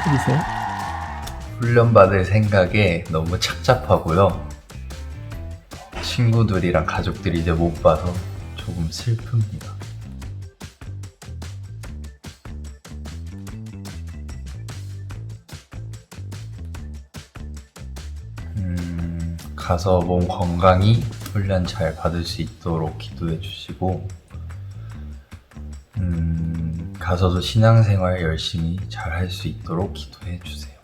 느낌이세요? 훈련받을 생각에 너무 착잡하고요. 친구들이랑 가족들이 이제 못 봐서 조금 슬픕니다. 가서 몸 건강히 훈련 잘 받을 수 있도록 기도해 주시고, 가서도 신앙생활 열심히 잘 할 수 있도록 기도해 주세요.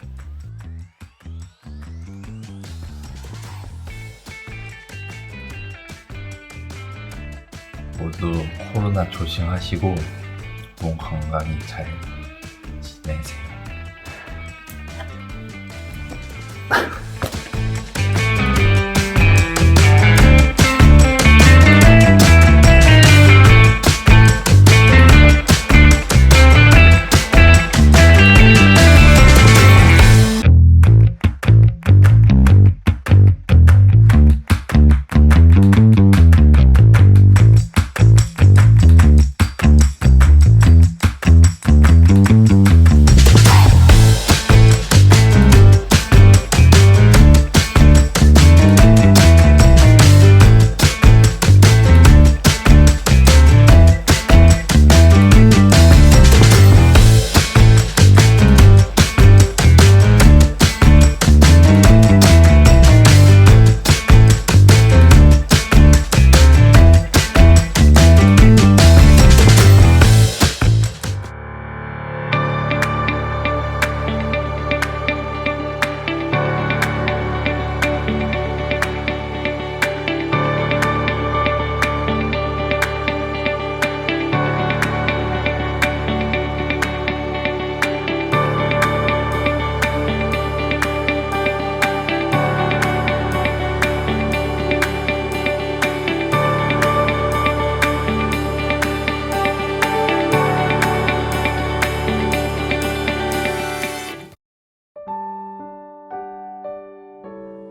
모두 코로나 조심하시고 몸 건강히 잘 지내세요.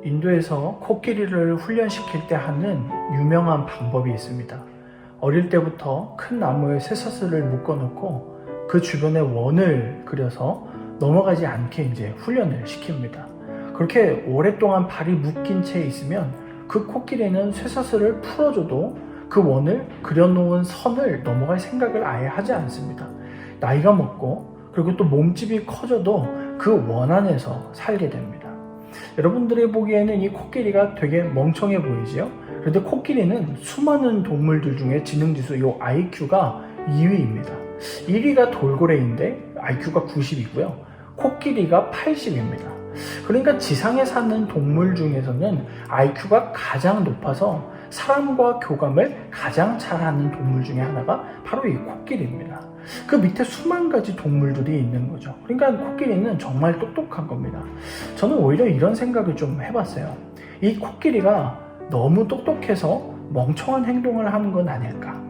인도에서 코끼리를 훈련시킬 때 하는 유명한 방법이 있습니다. 어릴 때부터 큰 나무에 쇠사슬을 묶어놓고 그 주변에 원을 그려서 넘어가지 않게 이제 훈련을 시킵니다. 그렇게 오랫동안 발이 묶인 채 있으면 그 코끼리는 쇠사슬을 풀어줘도 그 원을 그려놓은 선을 넘어갈 생각을 아예 하지 않습니다. 나이가 먹고 그리고 또 몸집이 커져도 그 원 안에서 살게 됩니다. 여러분들이 보기에는 이 코끼리가 되게 멍청해 보이지요? 그런데 코끼리는 수많은 동물들 중에 지능지수 이 IQ가 2위입니다. 1위가 돌고래인데 IQ가 90이고요. 코끼리가 80입니다. 그러니까 지상에 사는 동물 중에서는 IQ가 가장 높아서 사람과 교감을 가장 잘하는 동물 중에 하나가 바로 이 코끼리입니다. 그 밑에 수만 가지 동물들이 있는 거죠. 그러니까 코끼리는 정말 똑똑한 겁니다. 저는 오히려 이런 생각을 좀 해봤어요. 이 코끼리가 너무 똑똑해서 멍청한 행동을 하는 건 아닐까?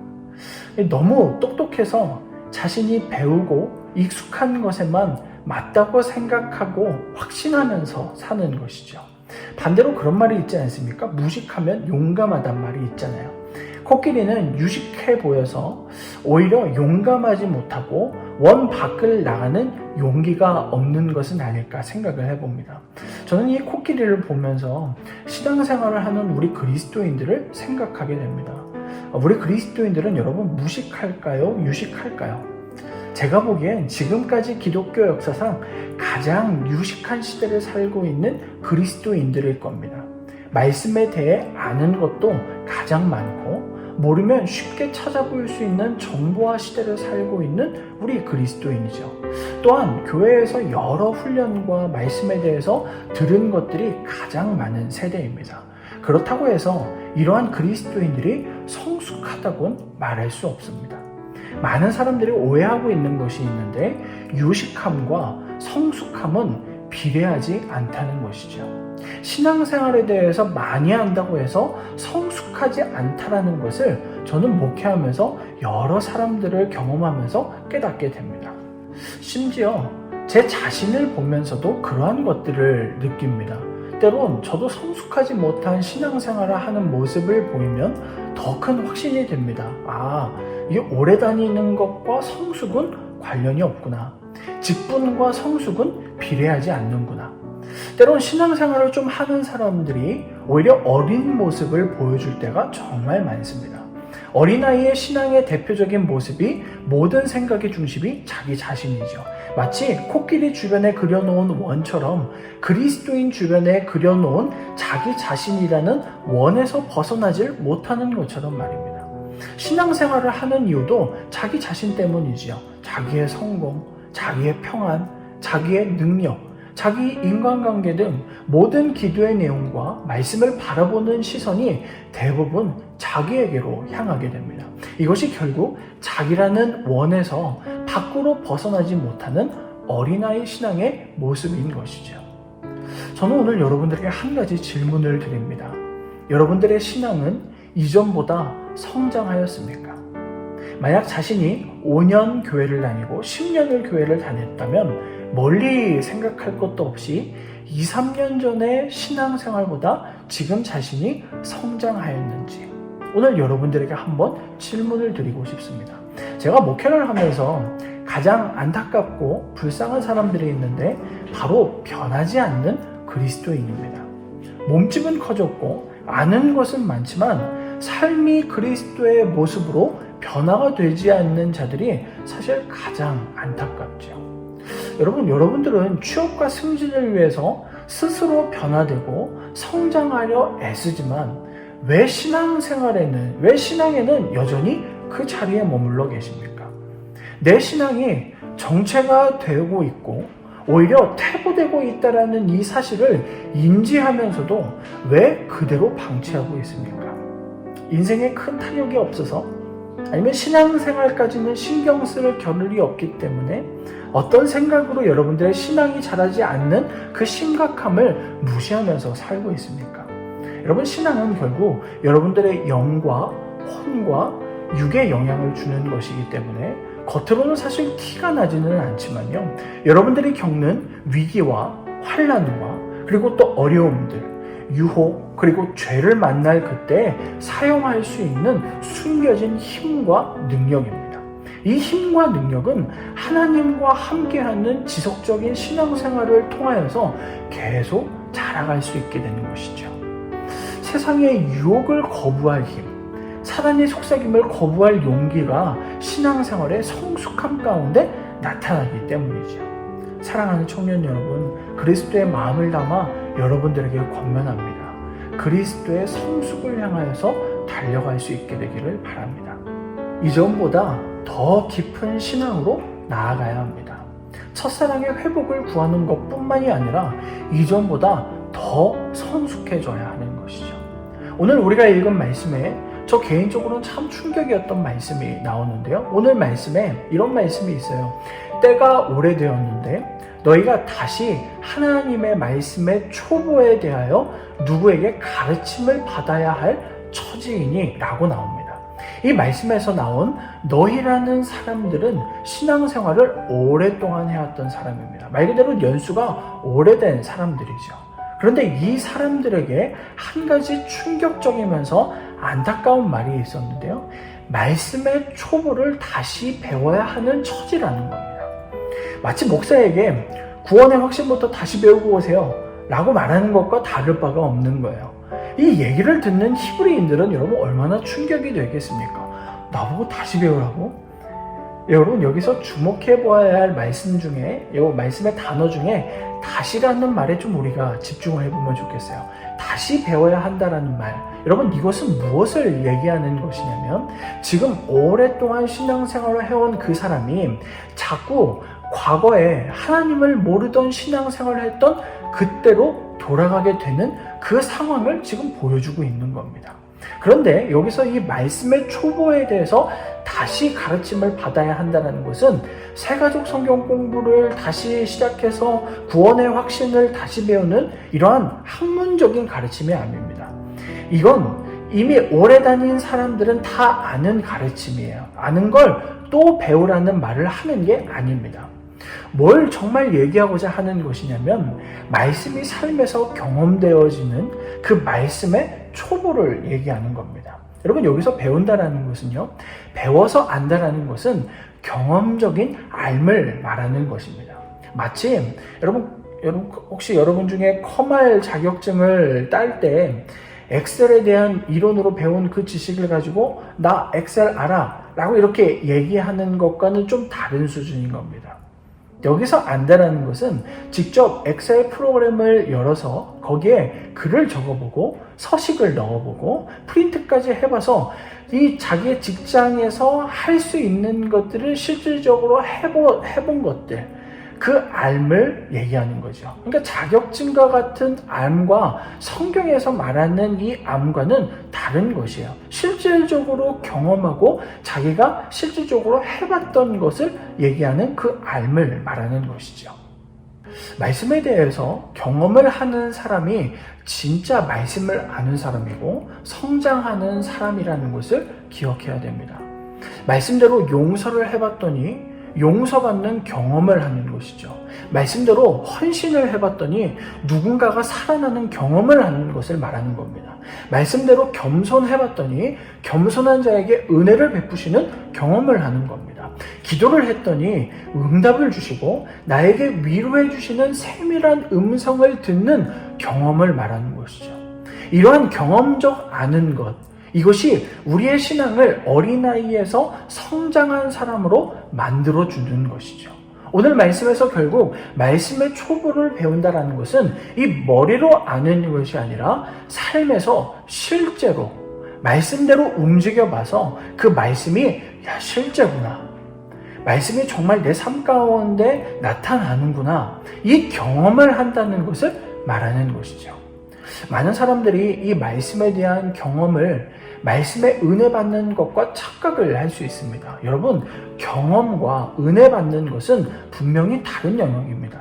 너무 똑똑해서 자신이 배우고 익숙한 것에만 맞다고 생각하고 확신하면서 사는 것이죠. 반대로 그런 말이 있지 않습니까? 무식하면 용감하단 말이 있잖아요. 코끼리는 유식해 보여서 오히려 용감하지 못하고 원 밖을 나가는 용기가 없는 것은 아닐까 생각을 해봅니다. 저는 이 코끼리를 보면서 신앙생활을 하는 우리 그리스도인들을 생각하게 됩니다. 우리 그리스도인들은 여러분 무식할까요? 유식할까요? 제가 보기엔 지금까지 기독교 역사상 가장 유식한 시대를 살고 있는 그리스도인들일 겁니다. 말씀에 대해 아는 것도 가장 많고 모르면 쉽게 찾아볼 수 있는 정보화 시대를 살고 있는 우리 그리스도인이죠. 또한 교회에서 여러 훈련과 말씀에 대해서 들은 것들이 가장 많은 세대입니다. 그렇다고 해서 이러한 그리스도인들이 성숙하다고는 말할 수 없습니다. 많은 사람들이 오해하고 있는 것이 있는데 유식함과 성숙함은 비례하지 않다는 것이죠. 신앙생활에 대해서 많이 안다고 해서 성숙하지 않다라는 것을 저는 목회하면서 여러 사람들을 경험하면서 깨닫게 됩니다. 심지어 제 자신을 보면서도 그러한 것들을 느낍니다. 때론 저도 성숙하지 못한 신앙생활을 하는 모습을 보이면 더 큰 확신이 됩니다. 이게 오래 다니는 것과 성숙은 관련이 없구나. 직분과 성숙은 비례하지 않는구나. 때론 신앙생활을 좀 하는 사람들이 오히려 어린 모습을 보여줄 때가 정말 많습니다. 어린아이의 신앙의 대표적인 모습이 모든 생각의 중심이 자기 자신이죠. 마치 코끼리 주변에 그려놓은 원처럼 그리스도인 주변에 그려놓은 자기 자신이라는 원에서 벗어나질 못하는 것처럼 말입니다. 신앙생활을 하는 이유도 자기 자신 때문이지요. 자기의 성공, 자기의 평안, 자기의 능력, 자기 인간관계 등 모든 기도의 내용과 말씀을 바라보는 시선이 대부분 자기에게로 향하게 됩니다. 이것이 결국 자기라는 원에서 밖으로 벗어나지 못하는 어린아이 신앙의 모습인 것이죠. 저는 오늘 여러분들에게 한 가지 질문을 드립니다. 여러분들의 신앙은 이전보다 성장하였습니까? 만약 자신이 5년 교회를 다니고 10년을 교회를 다녔다면 멀리 생각할 것도 없이 2, 3년 전의 신앙생활보다 지금 자신이 성장하였는지 오늘 여러분들에게 한번 질문을 드리고 싶습니다. 제가 목회를 하면서 가장 안타깝고 불쌍한 사람들이 있는데 바로 변하지 않는 그리스도인입니다. 몸집은 커졌고 아는 것은 많지만 삶이 그리스도의 모습으로 변화가 되지 않는 자들이 사실 가장 안타깝죠. 여러분들은 취업과 승진을 위해서 스스로 변화되고 성장하려 애쓰지만 왜 신앙에는 여전히 그 자리에 머물러 계십니까? 내 신앙이 정체가 되고 있고 오히려 퇴보되고 있다는 이 사실을 인지하면서도 왜 그대로 방치하고 있습니까? 인생에 큰 타격이 없어서? 아니면 신앙생활까지는 신경 쓸 겨를이 없기 때문에 어떤 생각으로 여러분들의 신앙이 자라지 않는 그 심각함을 무시하면서 살고 있습니까? 여러분, 신앙은 결국 여러분들의 영과 혼과 육에 영향을 주는 것이기 때문에 겉으로는 사실 티가 나지는 않지만요, 여러분들이 겪는 위기와 환난과 그리고 또 어려움들, 유혹, 그리고 죄를 만날 그때 사용할 수 있는 숨겨진 힘과 능력입니다. 이 힘과 능력은 하나님과 함께하는 지속적인 신앙생활을 통하여서 계속 자라갈 수 있게 되는 것이죠. 세상의 유혹을 거부할 힘, 사단의 속삭임을 거부할 용기가 신앙생활의 성숙함 가운데 나타나기 때문이죠. 사랑하는 청년 여러분, 그리스도의 마음을 담아 여러분들에게 권면합니다. 그리스도의 성숙을 향하여서 달려갈 수 있게 되기를 바랍니다. 이전보다 더 깊은 신앙으로 나아가야 합니다. 첫사랑의 회복을 구하는 것뿐만이 아니라 이전보다 더 성숙해져야 하는 것이죠. 오늘 우리가 읽은 말씀에 저 개인적으로는 참 충격이었던 말씀이 나오는데요. 오늘 말씀에 이런 말씀이 있어요. 때가 오래되었는데 너희가 다시 하나님의 말씀의 초보에 대하여 누구에게 가르침을 받아야 할 처지이니 라고 나옵니다. 이 말씀에서 나온 너희라는 사람들은 신앙생활을 오랫동안 해왔던 사람입니다. 말 그대로 연수가 오래된 사람들이죠. 그런데 이 사람들에게 한 가지 충격적이면서 안타까운 말이 있었는데요. 말씀의 초보를 다시 배워야 하는 처지라는 겁니다. 마치 목사에게 구원의 확신부터 다시 배우고 오세요 라고 말하는 것과 다를 바가 없는 거예요. 이 얘기를 듣는 히브리인들은 여러분 얼마나 충격이 되겠습니까? 나보고 다시 배우라고? 여러분, 여기서 주목해 보아야 할 말씀 중에, 이 말씀의 단어 중에 다시라는 말에 좀 우리가 집중을 해보면 좋겠어요. 다시 배워야 한다라는 말, 여러분, 이것은 무엇을 얘기하는 것이냐면 지금 오랫동안 신앙생활을 해온 그 사람이 자꾸 과거에 하나님을 모르던 신앙생활을 했던 그때로 돌아가게 되는 그 상황을 지금 보여주고 있는 겁니다. 그런데 여기서 이 말씀의 초보에 대해서 다시 가르침을 받아야 한다는 것은 새가족 성경 공부를 다시 시작해서 구원의 확신을 다시 배우는 이러한 학문적인 가르침이 아닙니다. 이건 이미 오래 다닌 사람들은 다 아는 가르침이에요. 아는 걸 또 배우라는 말을 하는 게 아닙니다. 뭘 정말 얘기하고자 하는 것이냐면 말씀이 삶에서 경험되어지는 그 말씀의 초보를 얘기하는 겁니다. 여러분, 여기서 배운다라는 것은요, 배워서 안다라는 것은 경험적인 알을 말하는 것입니다. 마침 여러분 혹시 여러분 중에 커말 자격증을 딸 때 엑셀에 대한 이론으로 배운 그 지식을 가지고 나 엑셀 알아 라고 이렇게 얘기하는 것과는 좀 다른 수준인 겁니다. 여기서 안다라는 것은 직접 엑셀 프로그램을 열어서 거기에 글을 적어보고 서식을 넣어보고 프린트까지 해봐서 이 자기의 직장에서 할 수 있는 것들을 실질적으로 해본 것들, 그 알을 얘기하는 거죠. 그러니까 자격증과 같은 암과 성경에서 말하는 이 암과는 다른 것이에요. 실질적으로 경험하고 자기가 실질적으로 해봤던 것을 얘기하는 그 암을 말하는 것이죠. 말씀에 대해서 경험을 하는 사람이 진짜 말씀을 아는 사람이고 성장하는 사람이라는 것을 기억해야 됩니다. 말씀대로 용서를 해봤더니 용서받는 경험을 하는 것이죠. 말씀대로 헌신을 해봤더니 누군가가 살아나는 경험을 하는 것을 말하는 겁니다. 말씀대로 겸손해봤더니 겸손한 자에게 은혜를 베푸시는 경험을 하는 겁니다. 기도를 했더니 응답을 주시고 나에게 위로해 주시는 세밀한 음성을 듣는 경험을 말하는 것이죠. 이러한 경험적 아는 것, 이것이 우리의 신앙을 어린아이에서 성장한 사람으로 만들어주는 것이죠. 오늘 말씀에서 결국 말씀의 초보를 배운다는 것은 이 머리로 아는 것이 아니라 삶에서 실제로 말씀대로 움직여봐서 그 말씀이 실제구나. 말씀이 정말 내 삶 가운데 나타나는구나. 이 경험을 한다는 것을 말하는 것이죠. 많은 사람들이 이 말씀에 대한 경험을 말씀에 은혜 받는 것과 착각을 할 수 있습니다. 여러분, 경험과 은혜 받는 것은 분명히 다른 영역입니다.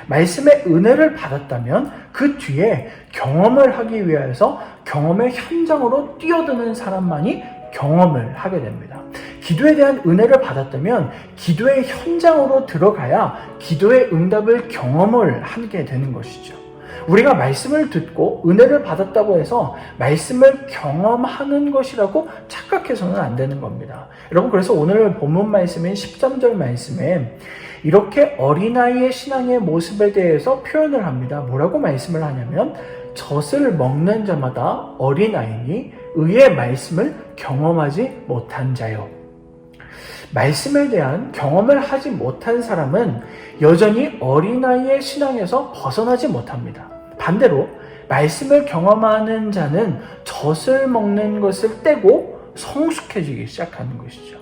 말씀의 은혜를 받았다면 그 뒤에 경험을 하기 위해서 경험의 현장으로 뛰어드는 사람만이 경험을 하게 됩니다. 기도에 대한 은혜를 받았다면 기도의 현장으로 들어가야 기도의 응답을 경험을 하게 되는 것이죠. 우리가 말씀을 듣고 은혜를 받았다고 해서 말씀을 경험하는 것이라고 착각해서는 안 되는 겁니다. 여러분, 그래서 오늘 본문 말씀인 13절 말씀에 이렇게 어린아이의 신앙의 모습에 대해서 표현을 합니다. 뭐라고 말씀을 하냐면 젖을 먹는 자마다 어린아이니 의의 말씀을 경험하지 못한 자요. 말씀에 대한 경험을 하지 못한 사람은 여전히 어린아이의 신앙에서 벗어나지 못합니다. 반대로 말씀을 경험하는 자는 젖을 먹는 것을 떼고 성숙해지기 시작하는 것이죠.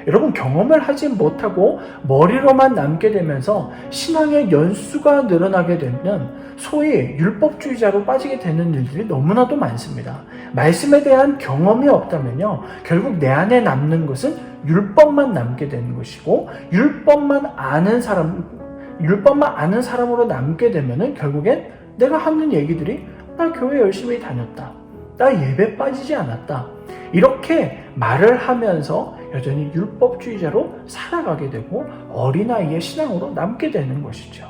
여러분, 경험을 하지 못하고 머리로만 남게 되면서 신앙의 연수가 늘어나게 되면 소위 율법주의자로 빠지게 되는 일들이 너무나도 많습니다. 말씀에 대한 경험이 없다면요, 결국 내 안에 남는 것은 율법만 남게 되는 것이고, 율법만 아는 사람으로 남게 되면은 결국엔 내가 하는 얘기들이 나 교회 열심히 다녔다, 나 예배 빠지지 않았다, 이렇게 말을 하면서 여전히 율법주의자로 살아가게 되고 어린아이의 신앙으로 남게 되는 것이죠.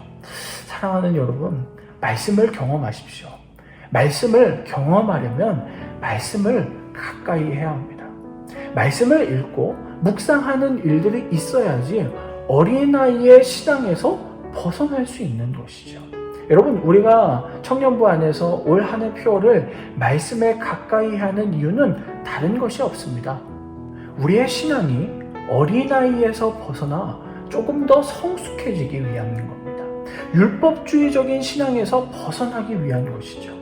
사랑하는 여러분, 말씀을 경험하십시오. 말씀을 경험하려면 말씀을 가까이 해야 합니다. 말씀을 읽고 묵상하는 일들이 있어야지 어린아이의 신앙에서 벗어날 수 있는 것이죠. 여러분, 우리가 청년부 안에서 올 한 해 표어를 말씀에 가까이 하는 이유는 다른 것이 없습니다. 우리의 신앙이 어린아이에서 벗어나 조금 더 성숙해지기 위함인 겁니다. 율법주의적인 신앙에서 벗어나기 위한 것이죠.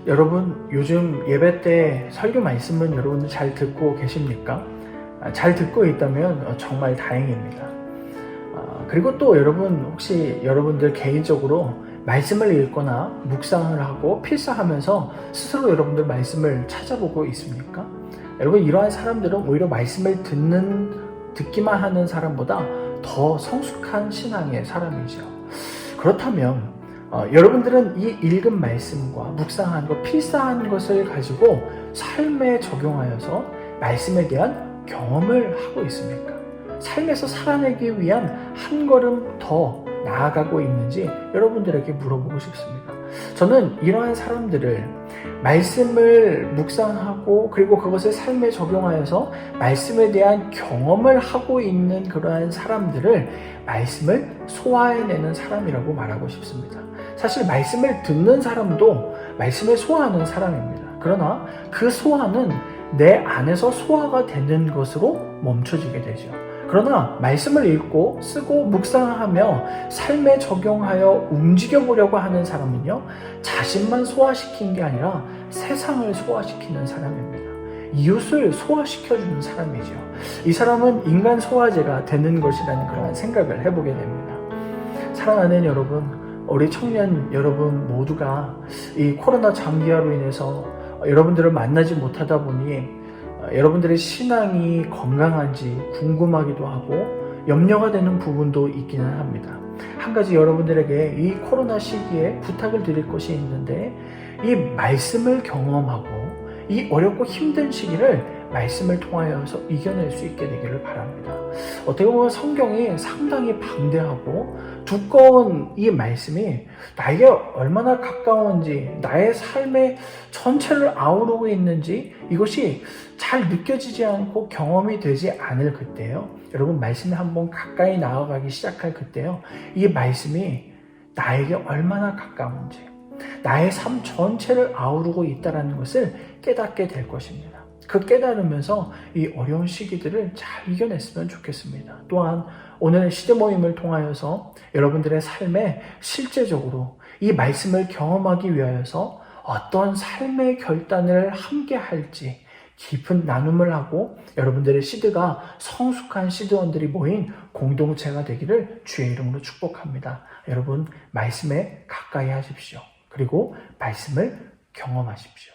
여러분, 요즘 예배 때 설교 말씀은 여러분들 잘 듣고 계십니까? 잘 듣고 있다면 정말 다행입니다. 그리고 또 여러분, 혹시 여러분들 개인적으로 말씀을 읽거나 묵상을 하고 필사하면서 스스로 여러분들 말씀을 찾아보고 있습니까? 여러분, 이러한 사람들은 오히려 말씀을 듣기만 하는 사람보다 더 성숙한 신앙의 사람이죠. 그렇다면 여러분들은 이 읽은 말씀과 묵상한 것, 필사한 것을 가지고 삶에 적용하여서 말씀에 대한 경험을 하고 있습니까? 삶에서 살아내기 위한 한 걸음 더 나아가고 있는지 여러분들에게 물어보고 싶습니다. 저는 이러한 사람들을 말씀을 묵상하고 그리고 그것을 삶에 적용하여서 말씀에 대한 경험을 하고 있는 그러한 사람들을 말씀을 소화해내는 사람이라고 말하고 싶습니다. 사실 말씀을 듣는 사람도 말씀을 소화하는 사람입니다. 그러나 그 소화는 내 안에서 소화가 되는 것으로 멈춰지게 되죠. 그러나 말씀을 읽고 쓰고 묵상하며 삶에 적용하여 움직여보려고 하는 사람은요, 자신만 소화시킨 게 아니라 세상을 소화시키는 사람입니다. 이웃을 소화시켜주는 사람이죠. 이 사람은 인간 소화제가 되는 것이라는 그런 생각을 해보게 됩니다. 사랑하는 여러분, 우리 청년 여러분 모두가 이 코로나 장기화로 인해서 여러분들을 만나지 못하다 보니 여러분들의 신앙이 건강한지 궁금하기도 하고 염려가 되는 부분도 있기는 합니다. 한 가지 여러분들에게 이 코로나 시기에 부탁을 드릴 것이 있는데, 이 말씀을 경험하고 이 어렵고 힘든 시기를 말씀을 통하여서 이겨낼 수 있게 되기를 바랍니다. 어떻게 보면 성경이 상당히 방대하고 두꺼운 이 말씀이 나에게 얼마나 가까운지, 나의 삶의 전체를 아우르고 있는지 이것이 잘 느껴지지 않고 경험이 되지 않을 그때요, 여러분 말씀에 한번 가까이 나아가기 시작할 그때요, 이 말씀이 나에게 얼마나 가까운지, 나의 삶 전체를 아우르고 있다는 것을 깨닫게 될 것입니다. 그 깨달으면서 이 어려운 시기들을 잘 이겨냈으면 좋겠습니다. 또한 오늘 시대 모임을 통하여서 여러분들의 삶에 실제적으로 이 말씀을 경험하기 위하여서 어떤 삶의 결단을 함께 할지 깊은 나눔을 하고 여러분들의 시드가 성숙한 시드원들이 모인 공동체가 되기를 주의 이름으로 축복합니다. 여러분 말씀에 가까이 하십시오. 그리고 말씀을 경험하십시오.